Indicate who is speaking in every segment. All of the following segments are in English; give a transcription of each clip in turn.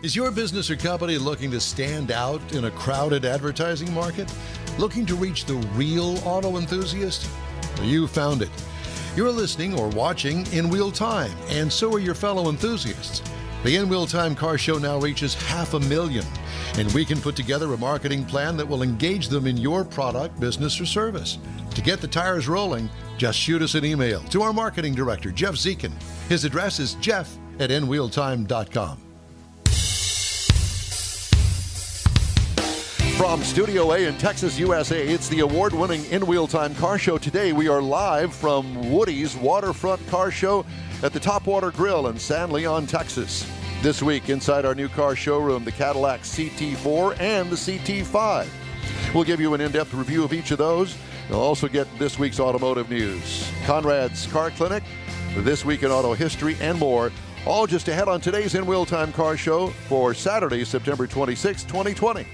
Speaker 1: Is your business or company looking to stand out in a crowded advertising market? Looking to reach the real auto enthusiast? Well, you found it. You're listening or watching in real time, and so are your fellow enthusiasts. The In Real Time Car Show now reaches 500,000, and we can put together a marketing plan that will engage them in your product, business, or service. To get the tires rolling, just shoot us an email to our marketing director, Jeff Zekin. His address is jeff@inwheeltime.com.
Speaker 2: From Studio A in Texas, USA, it's the award-winning In Wheel Time Car Show. Today, we are live from Woody's Waterfront Car Show at the Topwater Grill in San Leon, Texas. This week, inside our new car showroom, the Cadillac CT4 and the CT5. We'll give you an in-depth review of each of those. You'll also get this week's automotive news, Conrad's Car Clinic, This Week in Auto History, and more. All just ahead on today's In Wheel Time Car Show for Saturday, September 26, 2020.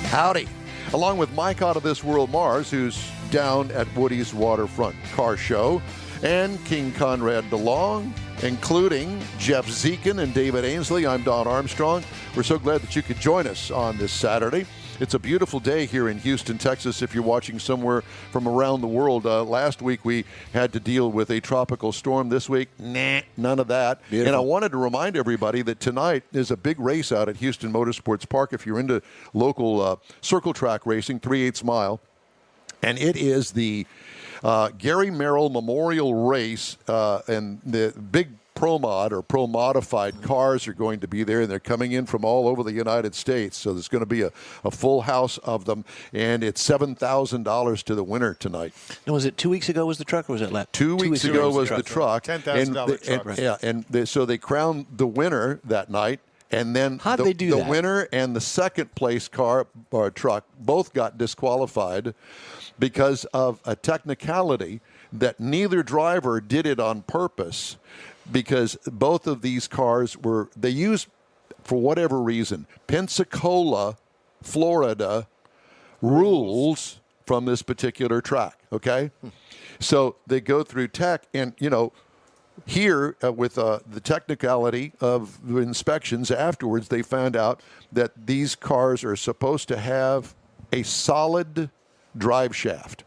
Speaker 2: Howdy. Along with Mike Out of This World Mars, who's down at Woody's Waterfront Car Show, and King Conrad DeLong, including Jeff Zekin and David Ainsley. I'm Don Armstrong. We're so glad that you could join us on this Saturday. It's a beautiful day here in Houston, Texas, if you're watching somewhere from around the world. Last week we had to deal with a tropical storm. This week, none of that. Beautiful. And I wanted to remind everybody that tonight is a big race out at Houston Motorsports Park. If you're into local circle track racing, 3/8 mile, and it is the Gary Merrill Memorial Race, and the big Pro Mod or Pro Modified cars are going to be there, and they're coming in from all over the United States. So there's going to be a full house of them, and it's $7,000 to the winner tonight.
Speaker 3: Now, was it 2 weeks ago was the truck, or was it last?
Speaker 2: 2 weeks ago was the truck.
Speaker 4: $10,000 truck.
Speaker 2: And, yeah, and so they crowned the winner that night. And then
Speaker 3: How'd they do
Speaker 2: the
Speaker 3: that?
Speaker 2: winner and the second place car or truck both got disqualified because of a technicality that neither driver did it on purpose, because both of these cars they used, for whatever reason, Pensacola, Florida rules from this particular track, okay? So they go through tech, and, here, with the technicality of the inspections afterwards, they found out that these cars are supposed to have a solid drive shaft.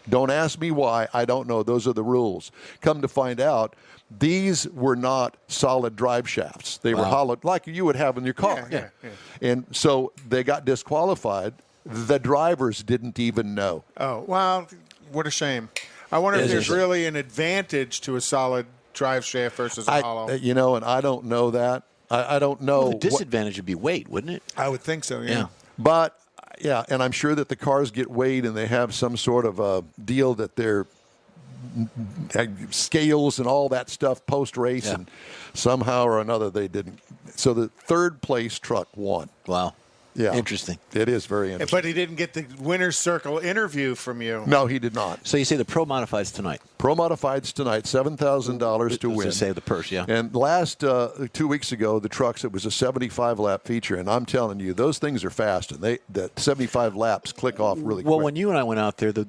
Speaker 2: Don't ask me why. I don't know. Those are the rules. Come to find out, these were not solid drive shafts. They were hollow, like you would have in your car.
Speaker 4: Yeah.
Speaker 2: And so they got disqualified. The drivers didn't even know.
Speaker 4: Oh, well, what a shame. I wonder if there's really an advantage to a solid drive shaft versus a hollow.
Speaker 2: And I don't know that. I don't know.
Speaker 3: Well, the disadvantage would be weight, wouldn't it?
Speaker 4: I would think so, yeah.
Speaker 2: But, yeah, and I'm sure that the cars get weighed and they have some sort of a deal that they're scales and all that stuff post-race, and somehow or another they didn't. So the third place truck won.
Speaker 3: Wow.
Speaker 2: Yeah.
Speaker 3: Interesting.
Speaker 2: It is very interesting.
Speaker 4: But he didn't get the winner's circle interview from you.
Speaker 2: No, he did not.
Speaker 3: So you say the Pro Modifieds tonight?
Speaker 2: Pro Modifieds tonight, $7,000 to win.
Speaker 3: To save the purse, yeah.
Speaker 2: And last 2 weeks ago, the trucks, it was a 75-lap feature, and I'm telling you, those things are fast, and the 75 laps click off really quick.
Speaker 3: Well, when you and I went out there, the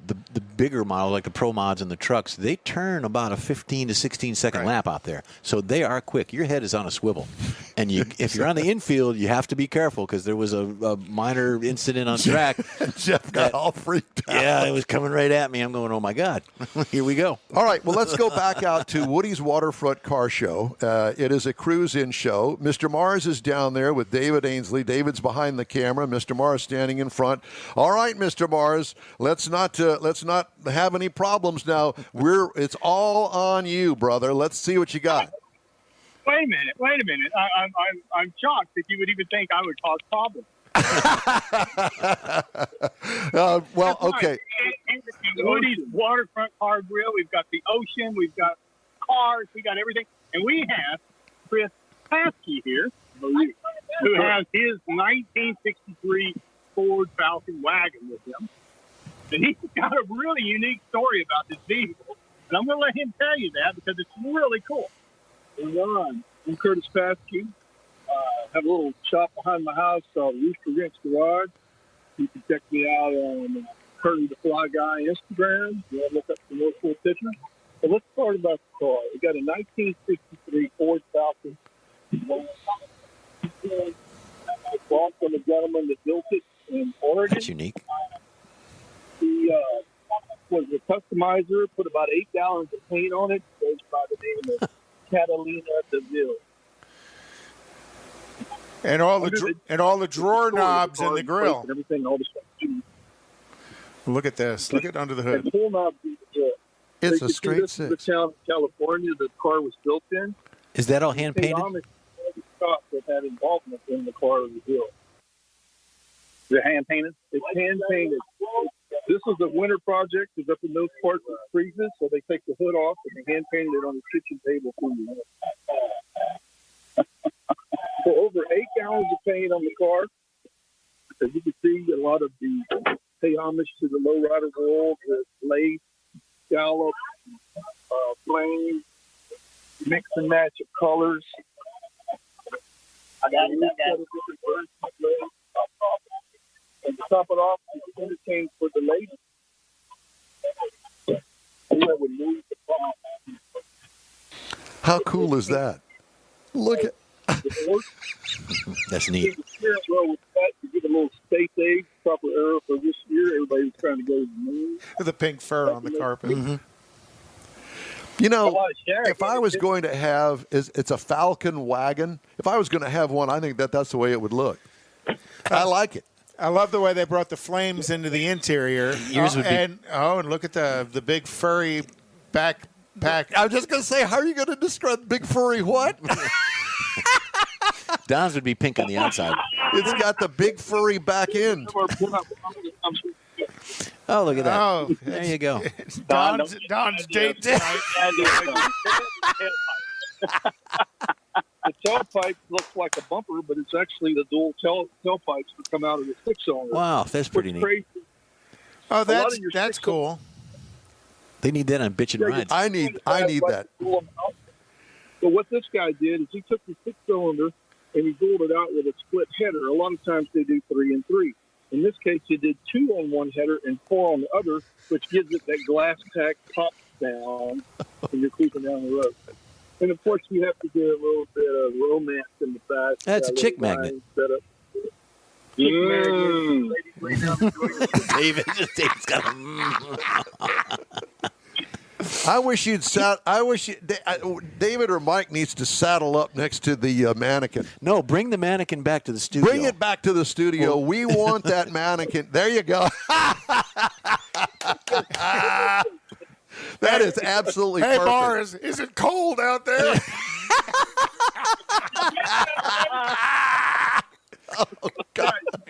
Speaker 3: bigger model, like the Pro Mods and the trucks, they turn about a 15 to 16-second lap out there. So they are quick. Your head is on a swivel. And if you're on the infield, you have to be careful, because there was a minor incident on track.
Speaker 2: Jeff got all freaked out.
Speaker 3: Yeah, it was coming right at me. I'm going, oh, my God. Here we go.
Speaker 2: All right, well, let's go back out to Woody's Waterfront Car Show. It is a cruise-in show. Mr. Mars is down there with David Ainsley. David's behind the camera. Mr. Mars standing in front. All right, Mr. Mars, let's not have any problems now. It's all on you, brother. Let's see what you got.
Speaker 5: Wait a minute. I'm shocked that you would even think I would cause problems.
Speaker 2: Well, okay.
Speaker 5: Woody's Waterfront Car Grill. We've got the ocean. We've got cars. We got everything. And we have Chris Paskey here, who has his 1963 Ford Falcon wagon with him. And he's got a really unique story about this vehicle. And I'm going to let him tell you that because it's really cool. I'm Curtis Paskey. Have a little shop behind my house called Rooster Rinse Garage. You can check me out on Curtis the Fly Guy Instagram. You want to look up some more cool pictures. But let's start about the car. We got a 1963 Ford Falcon.
Speaker 6: bought from a gentleman that built it in Oregon.
Speaker 3: That's unique.
Speaker 6: He was a customizer, put about 8 gallons of paint on it. Goes by the name of Catalina DeVille.
Speaker 4: And all the drawer knobs in the grill.
Speaker 6: And everything, all the stuff.
Speaker 4: Look at this. Look at under the hood.
Speaker 6: And pull knobs.
Speaker 1: It's a straight
Speaker 6: this is
Speaker 1: six.
Speaker 6: the town of California the car was built in.
Speaker 3: Is that all hand painted?
Speaker 6: Amish shop that had involvement in the car was built. They're hand painted? It's hand painted. This is a winter project because up in those parts it freezes, so they take the hood off and they hand painted it on the kitchen table for you. So over 8 gallons of paint on the car. As you can see, a lot of the pay homage to the lowrider world with lace, scallop, flame, mix and match of colors. And to top it off, it's interchange for the ladies.
Speaker 1: How cool is that? Look at.
Speaker 3: That's neat.
Speaker 6: The steering wheel was cut to give a little space age, proper era for this year. Everybody was trying to go to the moon.
Speaker 4: The pink fur on the carpet.
Speaker 1: You know, if I was going to have, it's a Falcon wagon. If I was going to have one, I think that's the way it would look. I like it.
Speaker 4: I love the way they brought the flames into the interior.
Speaker 3: Yours would be-
Speaker 4: and look at the big furry backpack.
Speaker 1: I was just going to say, how are you going to describe big furry what?
Speaker 3: Don's would be pink on the outside.
Speaker 1: It's got the big furry back end.
Speaker 3: Oh, look at that.
Speaker 4: Oh,
Speaker 3: There you go.
Speaker 4: Don's date tonight.
Speaker 6: The tailpipe looks like a bumper, but it's actually the dual tailpipes that come out of the six-cylinder.
Speaker 3: Wow, that's pretty neat.
Speaker 6: Crazy.
Speaker 4: Oh, that's cool.
Speaker 3: They need that on bitchin' rides.
Speaker 1: I need that.
Speaker 6: So what this guy did is he took the six-cylinder and he dualed it out with a split header. A lot of times they do 3 and 3. In this case, he did 2 on one header and 4 on the other, which gives it that glass tack pop sound when you're cruising down the road. And of course, you have to do a little bit of romance in the back.
Speaker 3: That's a chick magnet.
Speaker 6: Setup. Chick magnet.
Speaker 3: David's got a
Speaker 1: I wish David or Mike needs to saddle up next to the mannequin.
Speaker 3: No, bring the mannequin back to the studio.
Speaker 1: Bring it back to the studio. We want that mannequin. There you go. That is absolutely
Speaker 4: Hey,
Speaker 1: perfect.
Speaker 4: Mars, is it cold out there?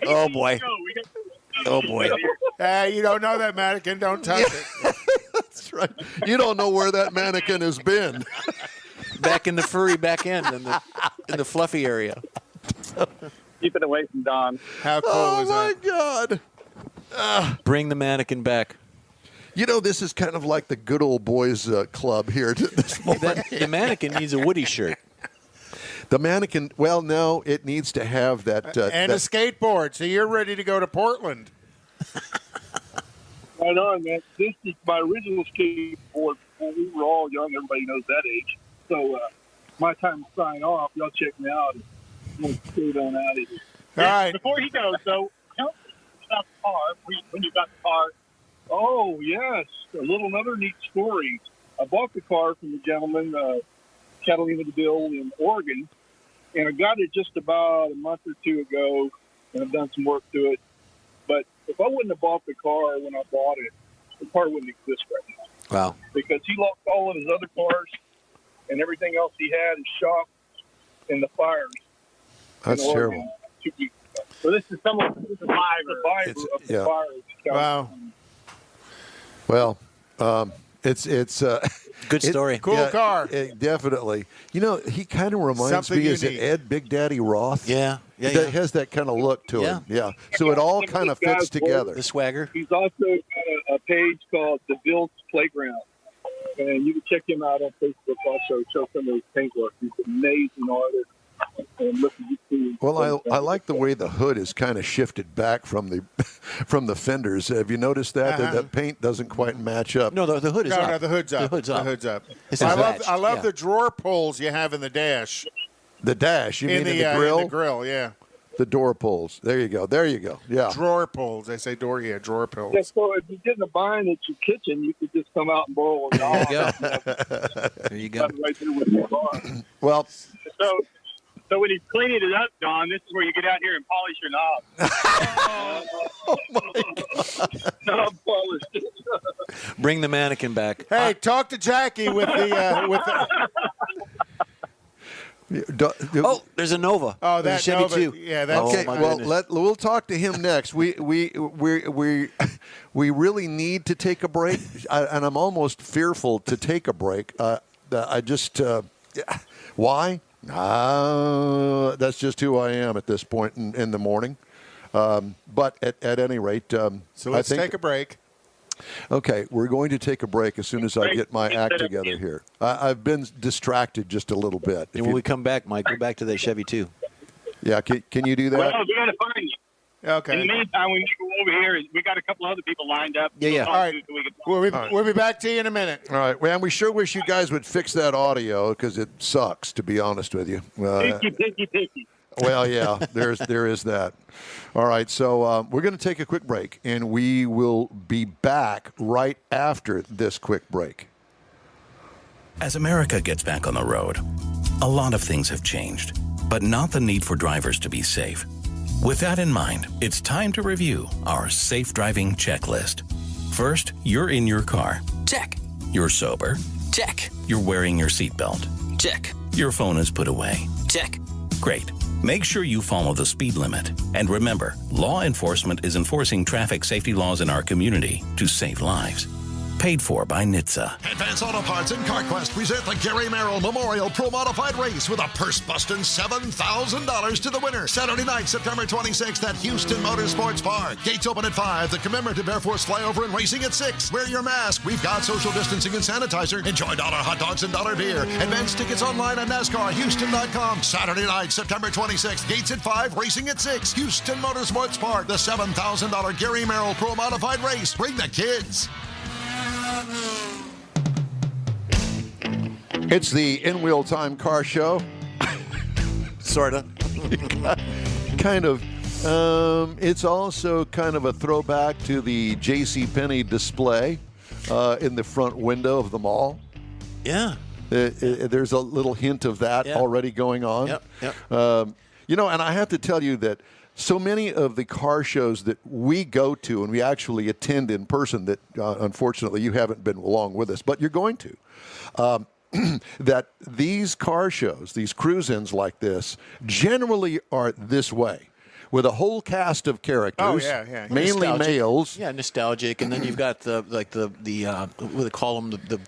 Speaker 3: Oh, boy. Oh, boy.
Speaker 4: You don't know that mannequin. Don't touch it.
Speaker 1: That's right. You don't know where that mannequin has been.
Speaker 3: Back in the furry back end in the fluffy area.
Speaker 6: Keep it away from Don.
Speaker 4: How cool
Speaker 1: Oh,
Speaker 4: is
Speaker 1: my
Speaker 4: that?
Speaker 1: God.
Speaker 3: Bring the mannequin back.
Speaker 1: You know, this is kind of like the good old boys club here this morning.
Speaker 3: The mannequin needs a Woody shirt.
Speaker 1: The mannequin, well, no, it needs to have that.
Speaker 4: And a skateboard, so you're ready to go to Portland.
Speaker 6: Right on, man. This is my original skateboard. When we were all young. Everybody knows that age. So my time to sign off. Y'all check me out. I'm going to skate on out of here.
Speaker 4: All right.
Speaker 5: Before he goes, though, tell me about the car. When you got the car,
Speaker 6: Oh, yes. Another neat story. I bought the car from the gentleman, Catalina DeVille in Oregon, and I got it just about a month or two ago, and I've done some work to it. But if I wouldn't have bought the car when I bought it, the car wouldn't exist right now.
Speaker 3: Wow.
Speaker 6: Because he lost all of his other cars, and everything else he had is shot in the fires.
Speaker 1: That's
Speaker 6: in Oregon
Speaker 1: terrible.
Speaker 6: 2 weeks ago.
Speaker 5: so this is someone who's a survivor.
Speaker 6: Survivor of the
Speaker 1: yeah.
Speaker 6: fires.
Speaker 4: Wow.
Speaker 1: Well, it's
Speaker 3: Good story.
Speaker 4: Cool car.
Speaker 1: Definitely. You know, he kind of reminds
Speaker 4: Something
Speaker 1: me, is it
Speaker 4: unique.
Speaker 1: Ed Big Daddy Roth?
Speaker 3: Yeah.
Speaker 1: That has that kind of look to him. Yeah. So it all kind of fits together.
Speaker 3: The swagger.
Speaker 6: He's also got a page called DeVille's Playground, and you can check him out on Facebook also. Show some of his paintwork. He's an amazing artist. And listen to
Speaker 1: Well, I like the way the hood is kind of shifted back from the fenders. Have you noticed that?
Speaker 4: Uh-huh.
Speaker 1: That paint doesn't quite match up.
Speaker 3: No, the hood is up.
Speaker 4: No, the hood's up.
Speaker 3: The hood's up.
Speaker 4: The hood's up.
Speaker 3: It's
Speaker 4: I
Speaker 3: attached,
Speaker 4: love
Speaker 3: yeah.
Speaker 4: the drawer pulls you have in the dash.
Speaker 2: The dash, you mean in the
Speaker 4: grill?
Speaker 2: grill?
Speaker 4: In the grill, yeah.
Speaker 2: The door pulls. There you go. Yeah.
Speaker 4: Drawer pulls. They say door, drawer pulls.
Speaker 6: Yeah, so if you get in a bind at your kitchen, you could just come out and boil it all.
Speaker 3: There you go.
Speaker 6: Right there with your bar.
Speaker 2: Well,
Speaker 5: so when he's cleaning it up, Don, this is where you get out here and polish your knobs.
Speaker 6: Knob polish.
Speaker 3: Bring the mannequin back.
Speaker 4: Hey, talk to Jackie with the.
Speaker 3: There's a Nova.
Speaker 4: Oh,
Speaker 3: There's
Speaker 4: that
Speaker 3: a Chevy
Speaker 4: Nova.
Speaker 3: too.
Speaker 4: Yeah, that's
Speaker 2: okay. Well, we'll talk to him next. We really need to take a break, and I'm almost fearful to take a break. I just why? That's just who I am at this point in the morning. But at any rate,
Speaker 4: so let's take a break.
Speaker 2: Okay, we're going to take a break as soon as I get my act together here. I've been distracted just a little bit.
Speaker 3: And when we come back, Mike, go back to that Chevy too.
Speaker 2: Yeah, can you do that?
Speaker 5: Well, we got to find you.
Speaker 4: Okay.
Speaker 5: In the meantime, we go over here. We got a couple other people lined up.
Speaker 3: Yeah.
Speaker 4: All right. We'll be back to you in a minute.
Speaker 2: All right. Well, we sure wish you guys would fix that audio because it sucks, to be honest with you.
Speaker 5: Picky.
Speaker 2: Well, yeah, there is that. All right, so we're going to take a quick break, and we will be back right after this quick break.
Speaker 7: As America gets back on the road, a lot of things have changed, but not the need for drivers to be safe. With that in mind, it's time to review our safe driving checklist. First, you're in your car. Check. You're sober. Check. You're wearing your seatbelt. Check. Your phone is put away. Check. Great. Make sure you follow the speed limit. And remember, law enforcement is enforcing traffic safety laws in our community to save lives. Paid for by NHTSA.
Speaker 1: Advance Auto Parts and CarQuest present the Gary Merrill Memorial Pro Modified Race with a purse-busting $7,000 to the winner. Saturday night, September 26th at Houston Motorsports Park. Gates open at 5. The commemorative Air Force flyover and racing at 6. Wear your mask. We've got social distancing and sanitizer. Enjoy dollar hot dogs and dollar beer. Advance tickets online at NASCARHouston.com. Saturday night, September 26th. Gates at 5. Racing at 6. Houston Motorsports Park. The $7,000 Gary Merrill Pro Modified Race. Bring the kids.
Speaker 2: It's the In-Wheel Time Car Show.
Speaker 3: Sort of.
Speaker 2: Kind of. It's also kind of a throwback to the JCPenney display in the front window of the mall.
Speaker 3: Yeah.
Speaker 2: There's a little hint of that already going on.
Speaker 3: Yep.
Speaker 2: And I have to tell you that so many of the car shows that we go to and we actually attend in person that unfortunately you haven't been along with us, but you're going to, that these car shows, these cruise-ins like this, generally are this way. With a whole cast of characters, mainly
Speaker 3: nostalgic.
Speaker 2: Males.
Speaker 3: Yeah, nostalgic. And then you've got the what do they call them? The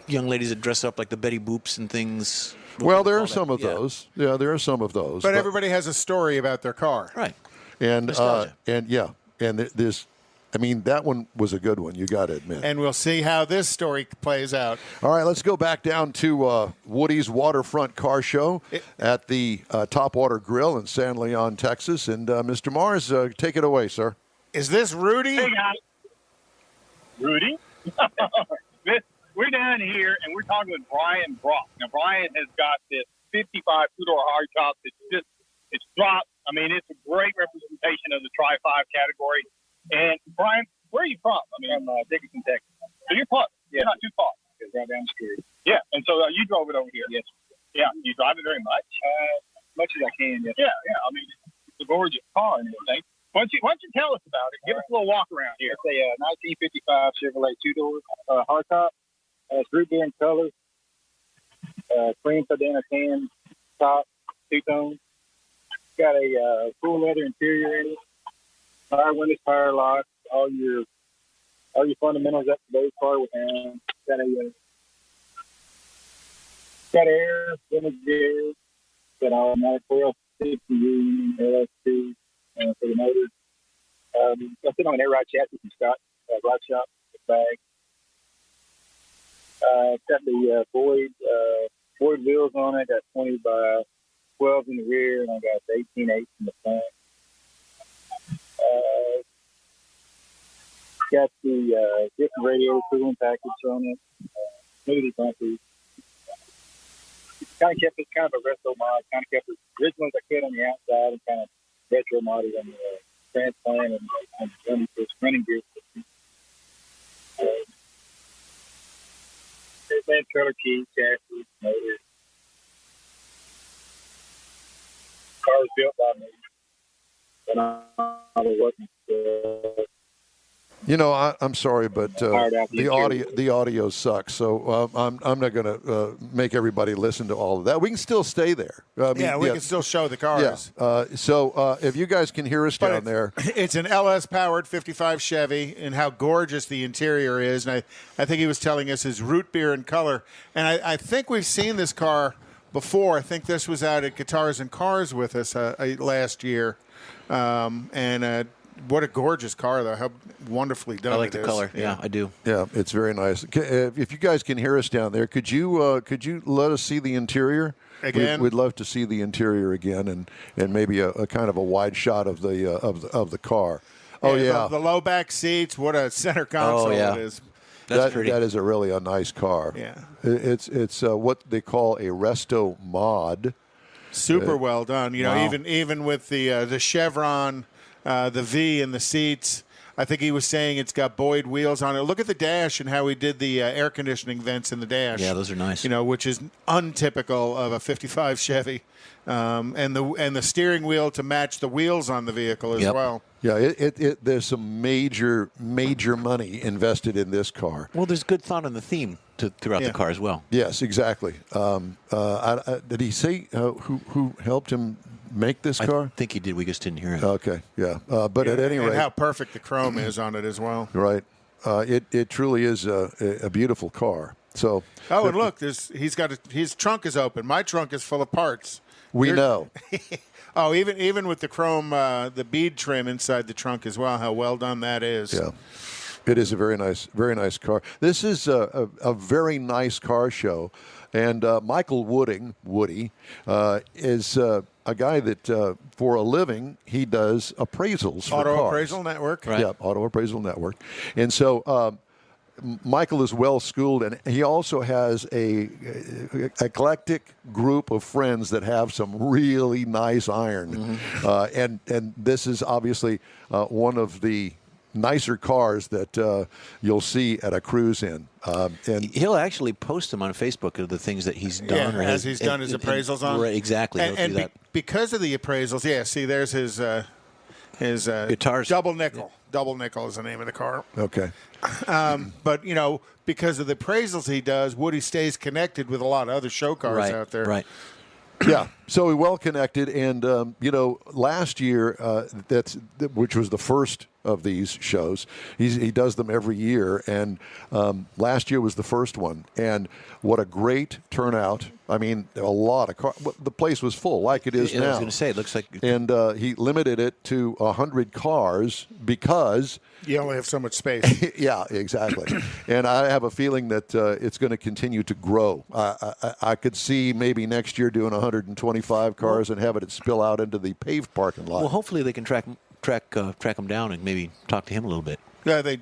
Speaker 3: young ladies that dress up like the Betty Boops and things.
Speaker 2: Well, there are some of those. Yeah, there are some of those.
Speaker 4: But everybody has a story about their car.
Speaker 3: Right.
Speaker 2: And there's, I mean, that one was a good one, you got to admit.
Speaker 4: And we'll see how this story plays out.
Speaker 2: All right, let's go back down to Woody's Waterfront Car Show at the Topwater Grill in San Leon, Texas. And Mr. Mars, take it away, sir.
Speaker 4: Is this Rudy?
Speaker 5: Hey, guys. Rudy? We're down here, and we're talking with Brian Brock. Now, Brian has got this 55 two-door hardtop that's it's dropped. I mean, it's a great representation of the Tri-5 category. And, Brian, where are you from? I mean, I'm Dickenson, Texas. So you're close. Yeah. You're not too far. It's right down the street. Yeah, and so you drove it over here. Yes. Yeah, you drive it very much? Much as I can, yes. Yeah. I mean, it's a gorgeous car and everything. Why don't you tell us about it? Give us a little walk around here.
Speaker 8: It's a 1955 Chevrolet two-door hardtop. It's group beer in color. Cream Cadena tan top, two-tone. Got a full leather interior in it. Power windows, power locks, all your fundamentals up to those car with got air, vintage air, got automatic 1260 LS2 for the motor. I sit on an air ride chassis from Scott Ride Shop bag. Got the Boyd wheels on it. Got 20 by 12 in the rear, and I got 18/8 in the front. Got the different radiator cooling package on it. Smoothie bumpers. Kind of kept it kind of a retro mod. Kind of kept the original as I could on the outside and kind of retro modded on the transplant and running gear system. There's that trailer key, chassis, motor. Cars built by me. And I wasn't.
Speaker 2: You know, I'm sorry, but the audio sucks. So I'm not going to make everybody listen to all of that. We can still stay there.
Speaker 4: We can still show the cars.
Speaker 2: Yeah. So if you guys can hear us down there,
Speaker 4: it's an LS powered '55 Chevy, and how gorgeous the interior is. And I think he was telling us his root beer in color. And I think we've seen this car before. I think this was out at Guitars and Cars with us last year, and. What a gorgeous car, though. How wonderfully done it is.
Speaker 3: I like the color. Yeah, I do.
Speaker 2: Yeah, it's very nice. If you guys can hear us down there, could you let us see the interior?
Speaker 4: Again?
Speaker 2: We'd love to see the interior again and maybe a kind of a wide shot of the car. Oh, yeah.
Speaker 4: The low back seats. What a center console it is.
Speaker 3: That's pretty.
Speaker 2: That is a nice car.
Speaker 4: Yeah.
Speaker 2: It's what they call a resto mod.
Speaker 4: Super well done. You know,
Speaker 3: Wow.
Speaker 4: even with the chevron, the V in the seats. I think he was saying it's got Boyd wheels on it. Look at the dash and how he did the air conditioning vents in the dash.
Speaker 3: Yeah, those are nice.
Speaker 4: You know, which is untypical of a '55 Chevy, and the steering wheel to match the wheels on the vehicle as well.
Speaker 2: Yeah, there's some major money invested in this car.
Speaker 3: Well, there's good thought on the theme throughout the car as well.
Speaker 2: Yes, exactly. Did he say who helped him make this car?
Speaker 3: I think he did. We just didn't hear it.
Speaker 2: Okay, yeah. But at any rate,
Speaker 4: and how perfect the chrome is on it as well.
Speaker 2: Right. It truly is a beautiful car. So.
Speaker 4: Oh, and look, his trunk is open. My trunk is full of parts.
Speaker 2: We know.
Speaker 4: Oh, even with the chrome, the bead trim inside the trunk as well. How well done that is.
Speaker 2: Yeah. It is a very nice car. This is a very nice car show, and Michael Woody, is a guy that for a living he does appraisals for
Speaker 4: Auto
Speaker 2: cars.
Speaker 4: Appraisal Network.
Speaker 3: Right.
Speaker 2: Yeah, Auto Appraisal Network, and so. Michael is well schooled, and he also has a eclectic group of friends that have some really nice iron, and this is obviously one of the nicer cars that you'll see at a cruise in. And
Speaker 3: he'll actually post them on Facebook of the things that he's done or
Speaker 4: as he's done his appraisals on.
Speaker 3: Right, exactly.
Speaker 4: And because of the appraisals, see, there's his
Speaker 3: guitars.
Speaker 4: Double Nickel. Double Nickel is the name of the car.
Speaker 2: Okay.
Speaker 4: But, because of the appraisals he does, Woody stays connected with a lot of other show cars out there.
Speaker 3: Right.
Speaker 2: Yeah, so we're well connected, and last year, which was the first of these shows. He does them every year, and last year was the first one, and what a great turnout! I mean, a lot of cars. The place was full, like it is now.
Speaker 3: I was going to say, it looks like,
Speaker 2: and he limited it to 100 cars because
Speaker 4: you only have so much space.
Speaker 2: Yeah, exactly. And I have a feeling that it's going to continue to grow. I could see maybe next year doing 125 cars and having it spill out into the paved parking lot.
Speaker 3: well, hopefully they can track him down and maybe talk to him a little bit.
Speaker 4: Yeah,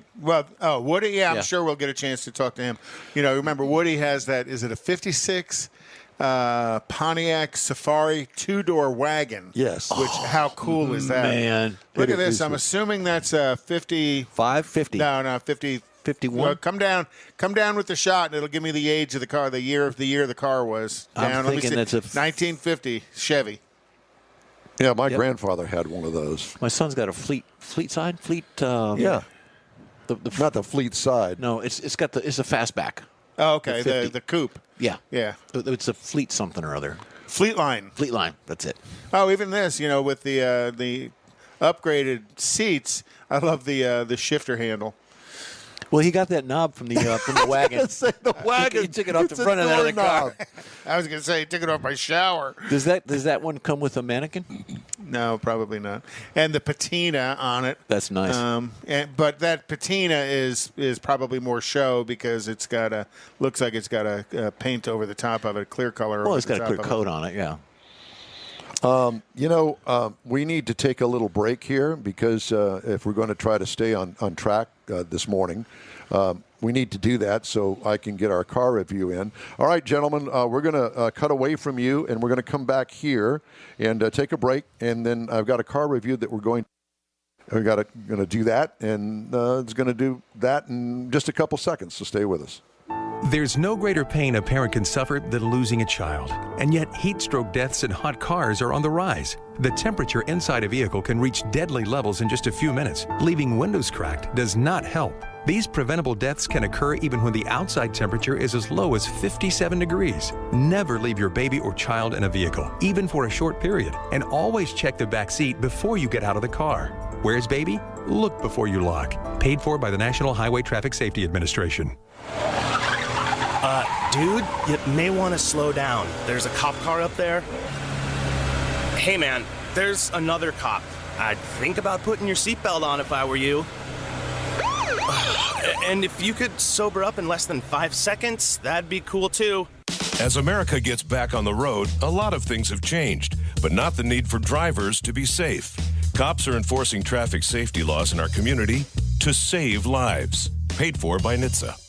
Speaker 4: Woody, yeah, I'm sure we'll get a chance to talk to him. Remember, Woody has that, is it a 56 Pontiac Safari two-door wagon?
Speaker 2: Yes.
Speaker 4: How cool is that?
Speaker 3: Man.
Speaker 4: Look at this. I'm assuming that's a 50.
Speaker 3: 50.
Speaker 4: No, 50.
Speaker 3: 51.
Speaker 4: Well, come down with the shot, and it'll give me the age of the car, the year the car was.
Speaker 3: I'm thinking that's a
Speaker 4: 1950 Chevy.
Speaker 2: Yeah, my grandfather had one of those.
Speaker 3: My son's got a fleet side.
Speaker 2: Yeah. Not the fleet side.
Speaker 3: No, it's a fastback.
Speaker 4: Oh, okay. The coupe.
Speaker 3: Yeah.
Speaker 4: Yeah.
Speaker 3: It's a fleet something or other.
Speaker 4: Fleet line.
Speaker 3: Fleet line. That's it.
Speaker 4: Oh, even this, with the upgraded seats, I love the shifter handle.
Speaker 3: Well, he got that knob from the wagon.
Speaker 2: The wagon.
Speaker 3: He took it off the
Speaker 2: It's a
Speaker 3: front of the
Speaker 2: doorknob.
Speaker 3: car.
Speaker 4: I was going to say he took it off my shower.
Speaker 3: Does that one come with a mannequin?
Speaker 4: No, probably not. And the patina on it.
Speaker 3: That's nice.
Speaker 4: But that patina is probably more show because looks like it's got a paint over the top of it, clear color.
Speaker 3: Well,
Speaker 4: over
Speaker 3: it's
Speaker 4: the
Speaker 3: got a
Speaker 4: top
Speaker 3: clear
Speaker 4: of
Speaker 3: coat on it. Yeah.
Speaker 2: We need to take a little break here because if we're going to try to stay on track this morning, we need to do that so I can get our car review in. All right, gentlemen, we're going to cut away from you, and we're going to come back here and take a break. And then I've got a car review that we're going to do that, and it's going to do that in just a couple seconds, so stay with us.
Speaker 9: There's no greater pain a parent can suffer than losing a child. And yet, heat stroke deaths in hot cars are on the rise. The temperature inside a vehicle can reach deadly levels in just a few minutes. Leaving windows cracked does not help. These preventable deaths can occur even when the outside temperature is as low as 57 degrees. Never leave your baby or child in a vehicle, even for a short period. And always check the back seat before you get out of the car. Where's baby? Look before you lock. Paid for by the National Highway Traffic Safety Administration.
Speaker 10: Dude, you may want to slow down. There's a cop car up there. Hey, man, there's another cop. I'd think about putting your seatbelt on if I were you. And if you could sober up in less than 5 seconds, that'd be cool, too.
Speaker 11: As America gets back on the road, a lot of things have changed, but not the need for drivers to be safe. Cops are enforcing traffic safety laws in our community to save lives. Paid for by NHTSA.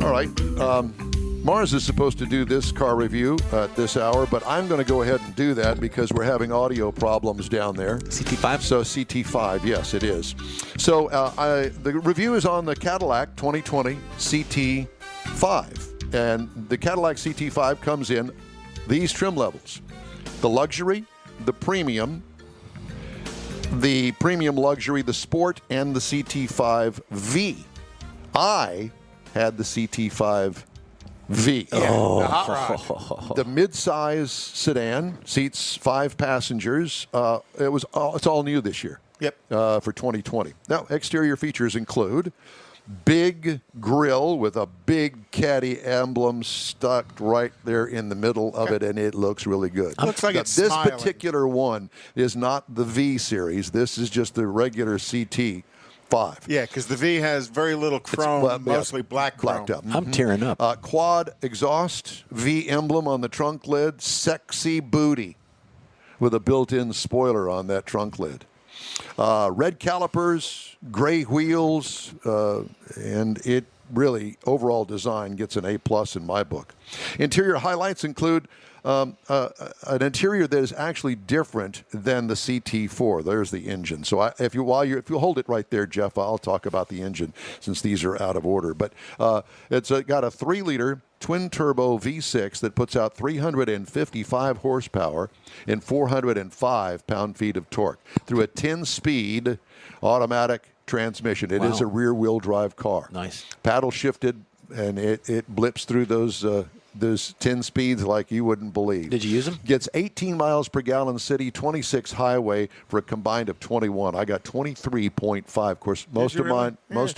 Speaker 2: All right. Mars is supposed to do this car review at this hour, but I'm going to go ahead and do that because we're having audio problems down there.
Speaker 3: CT5?
Speaker 2: So CT5, yes, it is. So the review is on the Cadillac 2020 CT5. And the Cadillac CT5 comes in these trim levels. The luxury, the premium luxury, the sport, and the CT5V. I had the CT5V. The mid-size sedan, seats 5 passengers. It's all new this year.
Speaker 4: Yep.
Speaker 2: For 2020. Now, exterior features include big grille with a big caddy emblem stuck right there in the middle of it, and it looks really good.
Speaker 4: Looks like it's
Speaker 2: this
Speaker 4: smiling.
Speaker 2: particular one is not the V series. This is just the regular CT5.
Speaker 4: Yeah, because the V has very little chrome, mostly black chrome.
Speaker 2: Blacked up.
Speaker 3: I'm tearing up.
Speaker 2: Quad exhaust, V emblem on the trunk lid, sexy booty with a built-in spoiler on that trunk lid. Red calipers, gray wheels, and it really, overall design gets an A+ in my book. Interior highlights include an interior that is actually different than the CT4. There's the engine. So if you hold it right there, Jeff, I'll talk about the engine since these are out of order. But it's got a 3-liter twin-turbo V6 that puts out 355 horsepower and 405 pound-feet of torque through a 10-speed automatic transmission. It is a rear-wheel drive car.
Speaker 3: Nice.
Speaker 2: Paddle shifted, and it blips through those 10 speeds like you wouldn't believe.
Speaker 3: Did you use them?
Speaker 2: Gets 18 miles per gallon city, 26 highway for a combined of 21. I got 23.5. Of course, most of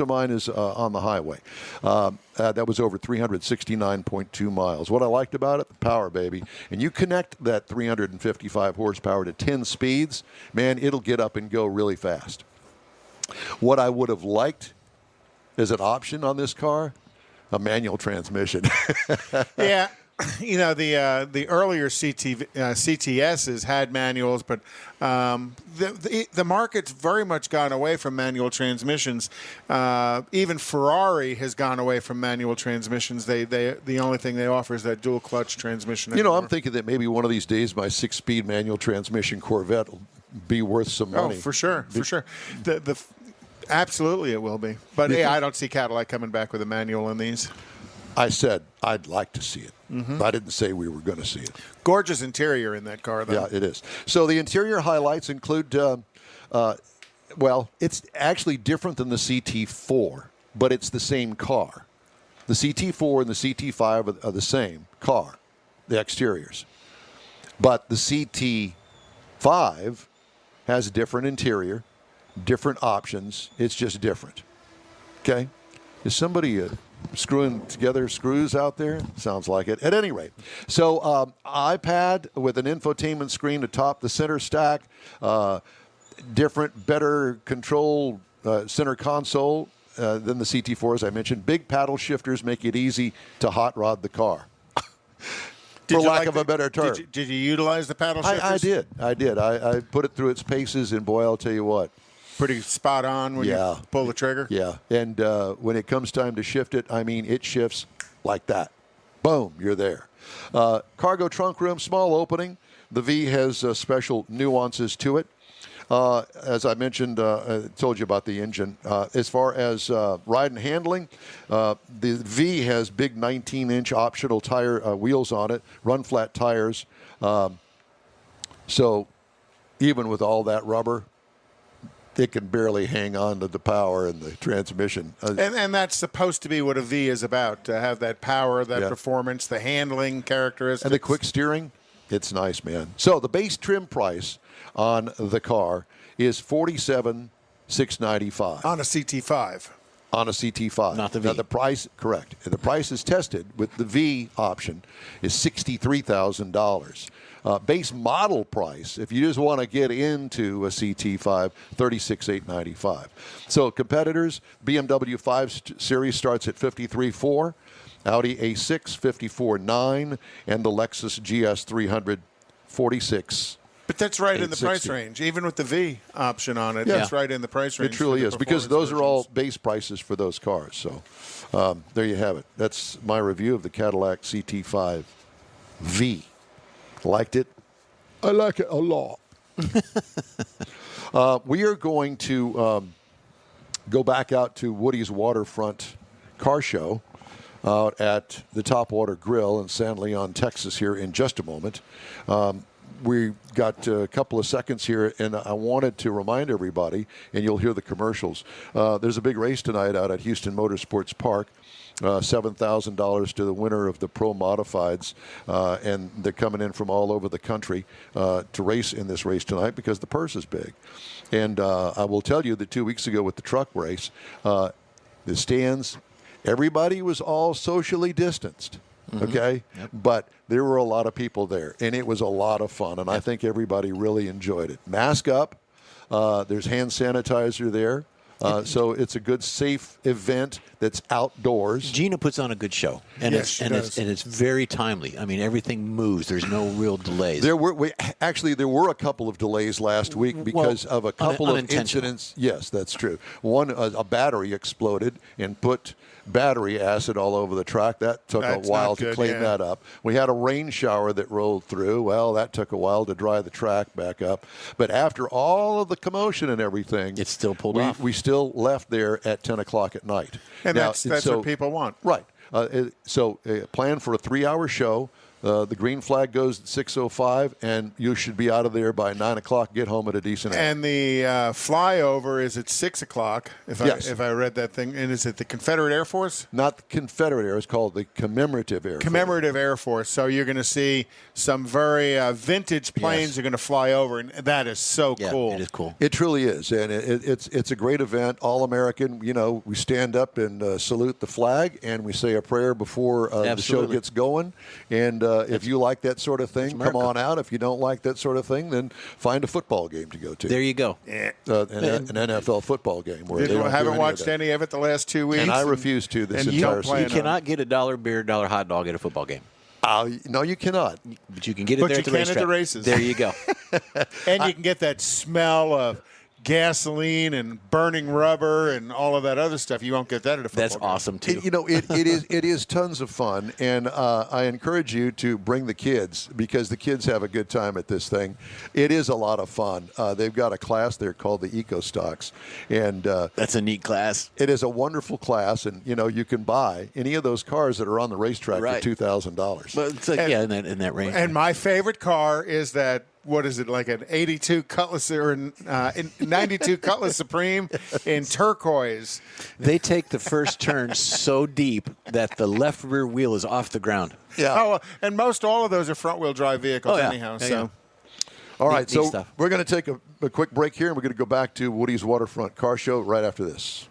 Speaker 2: mine is on the highway. That was over 369.2 miles. What I liked about it, the power, baby. And you connect that 355 horsepower to 10 speeds, man, it'll get up and go really fast. What I would have liked as an option on this car, a manual transmission.
Speaker 4: Yeah, the earlier CTSs had manuals, but the market's very much gone away from manual transmissions. Even Ferrari has gone away from manual transmissions. The only thing they offer is that dual clutch transmission.
Speaker 2: Anymore. I'm thinking that maybe one of these days my 6-speed manual transmission Corvette will be worth some money.
Speaker 4: Oh, for sure. Absolutely, it will be. But I don't see Cadillac coming back with a manual in these.
Speaker 2: I said I'd like to see it. Mm-hmm. I didn't say we were going to see it.
Speaker 4: Gorgeous interior in that car, though.
Speaker 2: Yeah, it is. So the interior highlights include, it's actually different than the CT4, but it's the same car. The CT4 and the CT5 are the same car, the exteriors. But the CT5 has a different interior, different options. It's just different. Okay? Is somebody screwing together screws out there? Sounds like it. At any rate, so iPad with an infotainment screen atop the center stack, different, better control center console, than the CT4, as I mentioned. Big paddle shifters make it easy to hot rod the car. For lack of a better term.
Speaker 4: Did you utilize the paddle shifters?
Speaker 2: I did. I put it through its paces, and boy, I'll tell you what.
Speaker 4: Pretty spot on when you pull the trigger?
Speaker 2: Yeah, and when it comes time to shift it, I mean, it shifts like that. Boom, you're there. Cargo trunk room, small opening. The V has special nuances to it. As I mentioned, I told you about the engine. As far as ride and handling, the V has big 19-inch optional tire wheels on it, run-flat tires. So even with all that rubber, it can barely hang on to the power and the transmission.
Speaker 4: And that's supposed to be what a V is about, to have that power, that performance, the handling characteristics.
Speaker 2: And the quick steering, it's nice, man. So the base trim price on the car is $47,695
Speaker 4: on a CT5.
Speaker 2: On a CT5,
Speaker 3: not the V.
Speaker 2: Now the price, correct. The price is tested with the V option is $63,000. Base model price, if you just want to get into a CT5, $36,895. So competitors, BMW 5 Series starts at $53,400, Audi A6 $54,900, and the Lexus GS 300 $46,000.
Speaker 4: But that's right in the price range. Even with the V option on it, it's right in the price range.
Speaker 2: It truly is, because those are all base prices for those cars. So there you have it. That's my review of the Cadillac CT5 V. Liked it? I like it a lot. We are going to go back out to Woody's Waterfront Car Show out at the Topwater Grill in San Leon, Texas here in just a moment. We got a couple of seconds here, and I wanted to remind everybody, and you'll hear the commercials. There's a big race tonight out at Houston Motorsports Park. $7,000 to the winner of the Pro Modifieds, and they're coming in from all over the country to race in this race tonight because the purse is big. And I will tell you that 2 weeks ago with the truck race, the stands, everybody was all socially distanced. Okay? Yep. But there were a lot of people there, and it was a lot of fun, and I think everybody really enjoyed it. Mask up. There's hand sanitizer there. So it's a good, safe event that's outdoors.
Speaker 3: Gina puts on a good show, and it's very timely. I mean, everything moves. There's no real delays.
Speaker 2: There were a couple of delays last week because of a couple of incidents. Yes, that's true. One, a battery exploded and put battery acid all over the track. That took a while to clean that up. We had a rain shower that rolled through. Well, that took a while to dry the track back up. But after all of the commotion and everything,
Speaker 3: it's still pulled off.
Speaker 2: We still left there at 10 o'clock at night.
Speaker 4: And that's what people want.
Speaker 2: Right. So plan for a 3-hour show. The green flag goes at 6:05, and you should be out of there by 9 o'clock. Get home at a decent hour.
Speaker 4: And the flyover is at 6 o'clock, if I read that thing. And is it the Confederate Air Force?
Speaker 2: Not the Confederate Air. It's called the Commemorative Air Force.
Speaker 4: Commemorative Air Force. So you're going to see some very vintage planes are going to fly over, and that is so cool.
Speaker 3: It is cool.
Speaker 2: It truly is, and it's a great event. All American. You know, we stand up and salute the flag, and we say a prayer before the show gets going. And if you like that sort of thing, come on out. If you don't like that sort of thing, then find a football game to go to.
Speaker 3: There you go.
Speaker 2: An NFL football game. Where
Speaker 4: I haven't watched any of it the last 2 weeks.
Speaker 2: And I refuse to this entire season.
Speaker 3: You cannot get a dollar beer, dollar hot dog at a football game.
Speaker 2: No, you cannot.
Speaker 3: But you can get it there at the racetrack.
Speaker 4: At the races.
Speaker 3: There you go.
Speaker 4: And you can get that smell of gasoline and burning rubber and all of that other stuff. You won't get that at a football game.
Speaker 3: That's awesome, too.
Speaker 2: It is tons of fun, and I encourage you to bring the kids because the kids have a good time at this thing. It is a lot of fun. They've got a class there called the Eco Stocks, and
Speaker 3: that's a neat class.
Speaker 2: It is a wonderful class, and you can buy any of those cars that are on the racetrack for $2,000.
Speaker 3: But it's in that range.
Speaker 4: And my favorite car is that. What is it, like an 82 Cutlass or 92 Cutlass Supreme in turquoise?
Speaker 3: They take the first turn so deep that the left rear wheel is off the ground.
Speaker 4: Yeah. Oh, and most all of those are front-wheel drive vehicles anyhow. So.
Speaker 2: All right, so we're going to take a quick break here, and we're going to go back to Woody's Waterfront Car Show right after this.